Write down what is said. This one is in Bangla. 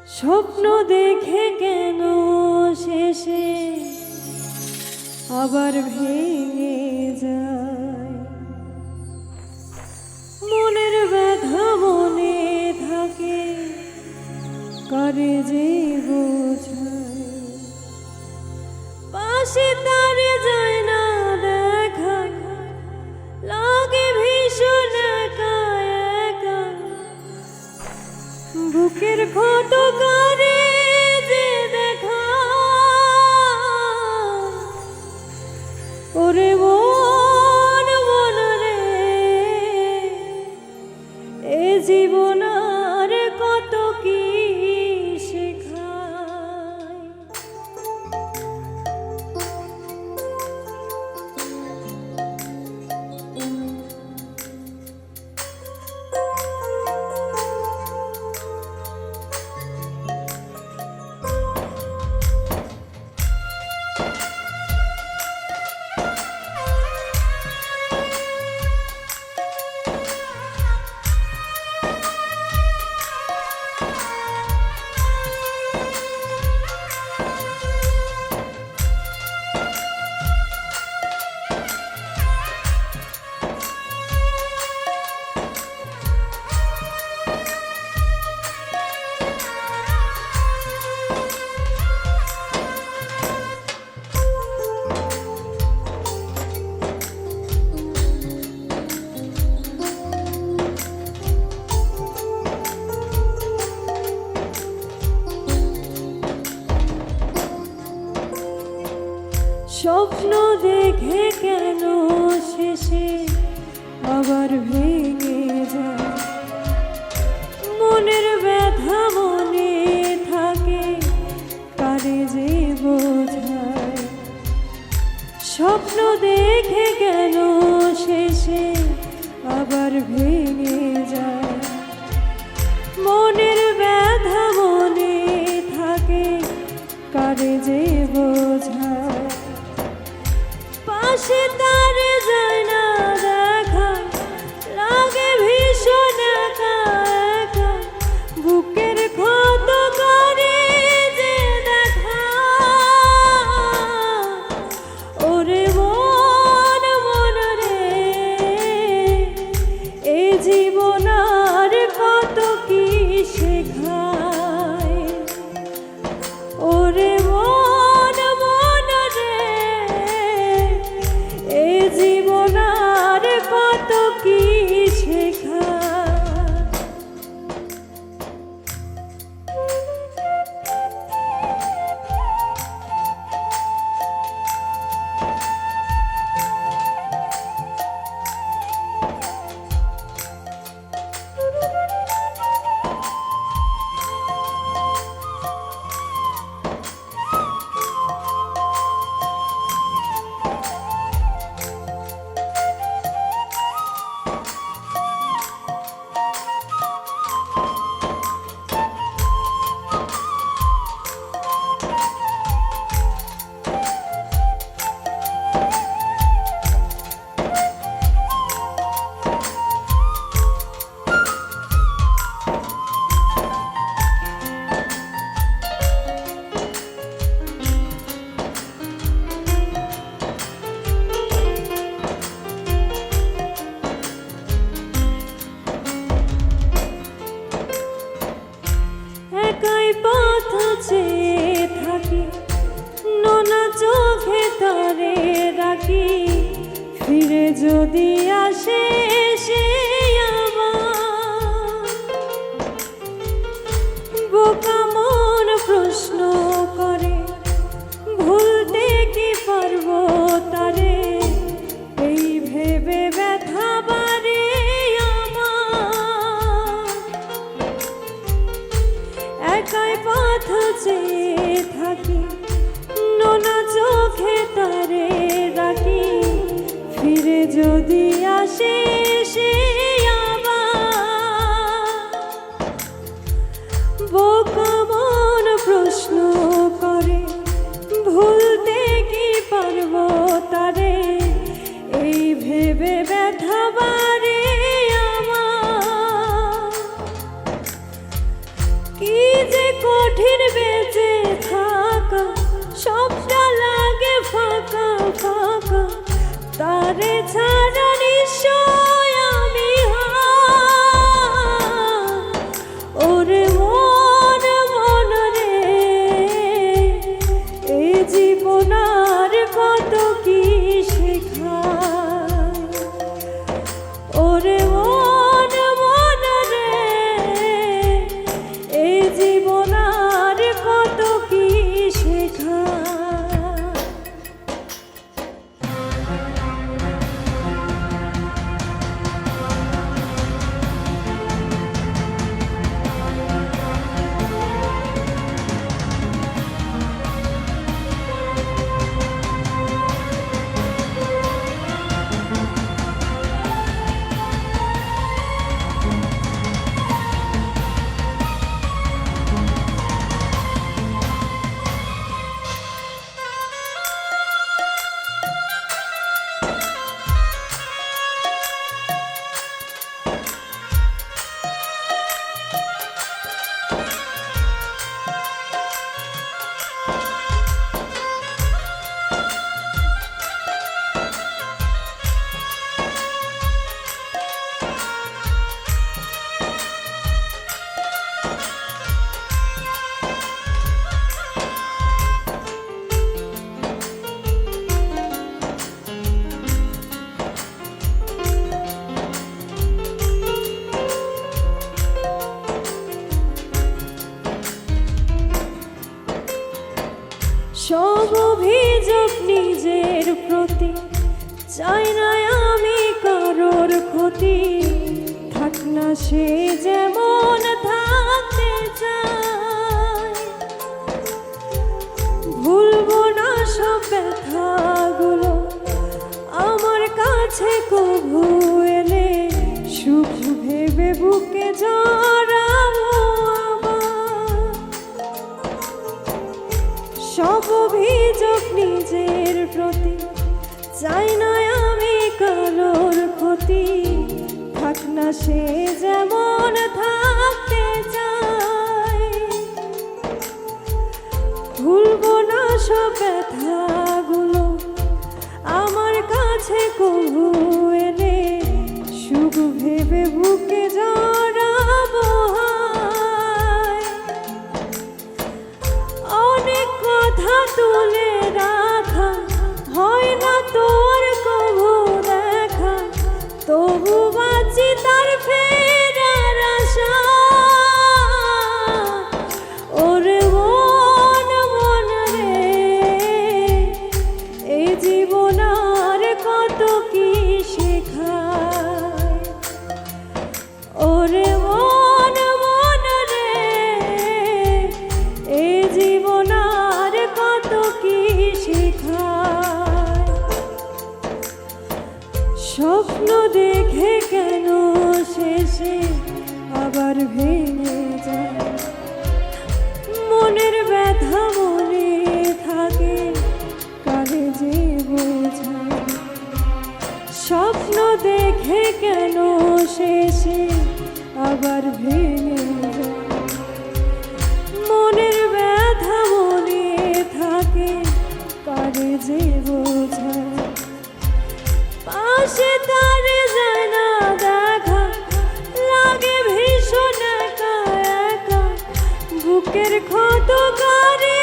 স্বপ্ন দেখে কেন শেষে আবার ভেঙে যায়, মনের ব্যথা মনে থাকে করে যে বোঝায়, পাশে তারে যায় না দেখা, লাগে ভীষণ একা একা, বুকের ক্ষত করে যে দেখা, ওরে মন মন রে, এ জীবন আর কত কি শেখায়। স্বপ্ন দেখে কেন শেষে আবার ভেঙে যায়, মনের ব্যথা মনে থাকে কারে যে বোঝায়, স্বপ্ন দেখে কেন শেষে আবার ভেঙে যায়, মনের ব্যথা মনে থাকে কারে যে বোঝায়, পাশে তারে যায় না দেখা, লাগে ভীষণ একা একা, বুকের ক্ষত করে যে দেখা, ওরে মন মন রে, এ জীবন আর কত কি শেখায়, ওরে মন মন রে, এ জীবন আর কত কি শেখায়। একাই পথ চেয়ে থাকি, নোনা চোখে তারে রাখি, ফিরে যদি আসে সে আমার, বোকা মন প্রশ্ন করে ভুলতে কি পারবো তারে, এই ভেবে ব্যথা বাড়ে আমার, একাই পথ চেয়ে থাকি, নোনা চোখে তারে রাখি, ফিরে যদি আসে সে আবার, বোকা মন প্রশ্ন করে ভুলতে কি পারবো তারে, এই ভেবে ব্যথা বাড়ে আমার, কি যে সব অভিযোগ নিজের প্রতি, চাই না আমি কারোর ক্ষতি, থাক না সে যেমন থাকতে চায়। ভুলবো না সব ব্যথাগুলো, আমার কাছে কভু এলে সুখ ভেবে বুকে জড়াবো আবার। সব অভিযোগ নিজের প্রতি, চাই না আমি কারোর ক্ষতি, থাক না সে যেমন থাকতে চায়। ভুলবো না সব ব্যথাগুলো, আমার কাছে কভু এলে সুখ ভেবে বুকে জড়াবো হায়। অনেক কথা তুলে রাখা হয় না তোর কভু দেখা, তবু বাঁচি তার ফেরার আশা। ওরে মন মন রে, এই জীবন আর কত কি শেখায়। ওরে মন মন রে, এই জীবন আর কত কি শেখায়। স্বপ্ন দেখে কেন শেষে আবার ভেঙে যায়, মনের ব্যথা মনে থাকে কারে যে বোঝায়। স্বপ্ন দেখে কেন শেষে আবার ভেঙে যায়, মনের ব্যথা মনে থাকে কারে যে বোঝায়। পাশে তারে যায় না দেখা, লাগে ভীষণ একা একা, বুকের ক্ষত করে